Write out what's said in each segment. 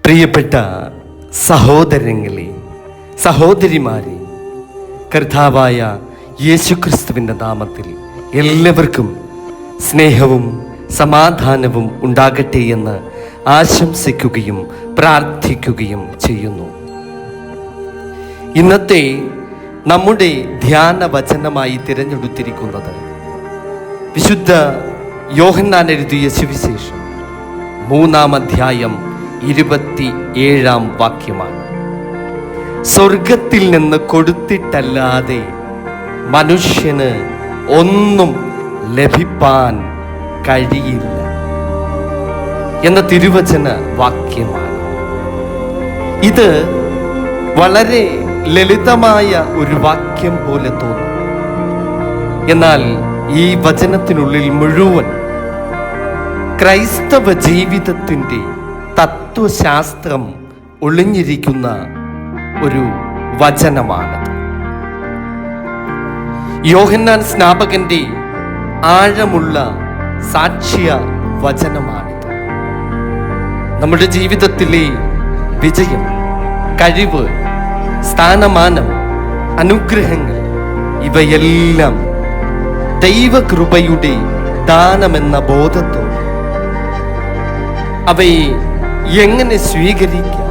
പ്രിയപ്പെട്ട സഹോദരങ്ങളെ, സഹോദരിമാരെ, കർത്താവായ യേശുക്രിസ്തുവിൻ്റെ നാമത്തിൽ എല്ലാവർക്കും സ്നേഹവും സമാധാനവും ഉണ്ടാകട്ടെ എന്ന് ആശംസിക്കുകയും പ്രാർത്ഥിക്കുകയും ചെയ്യുന്നു. ഇന്നത്തെ നമ്മുടെ ധ്യാന വചനമായി തിരഞ്ഞെടുത്തിരിക്കുന്നത് വിശുദ്ധ യോഹന്നാൻ എഴുതിയ സുവിശേഷം 3-ാം അധ്യായം 27-ാം വാക്യമാണ്. സ്വർഗത്തിൽ നിന്ന് കൊടുത്തിട്ടല്ലാതെ മനുഷ്യന് ഒന്നും ലഭിപ്പാൻ കഴിയില്ല എന്ന തിരുവചന വാക്യമാണ്. ഇത് വളരെ ലളിതമായ ഒരു വാക്യം പോലെ തോന്നും. എന്നാൽ ഈ വചനത്തിനുള്ളിൽ മുഴുവൻ ക്രൈസ്തവ ജീവിതത്തിൻ്റെ തത്വശാസ്ത്രം ഒളിഞ്ഞിരിക്കുന്ന ഒരു വചനമാണത്. യോഹന്നാൻ സ്നാപകന്റെ ആഴമുള്ള സാക്ഷ്യ വചനമാണിത്. നമ്മുടെ ജീവിതത്തിലെ വിജയം, കഴിവ്, സ്ഥാനമാനം, അനുഗ്രഹങ്ങൾ ഇവയെല്ലാം ദൈവകൃപയുടെ ദാനമെന്ന ബോധത്തോടെ അവയെ എങ്ങനെ സ്വീകരിക്കാം,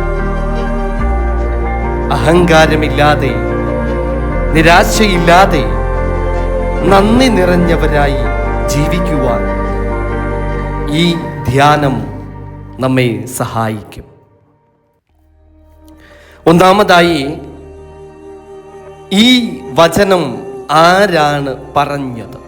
അഹങ്കാരമില്ലാതെ, നിരാശയില്ലാതെ, നന്ദി നിറഞ്ഞവരായി ജീവിക്കുവാൻ ഈ ധ്യാനം നമ്മെ സഹായിക്കും. ഒന്നാമതായി, ഈ വചനം ആരാണ് പറഞ്ഞത്?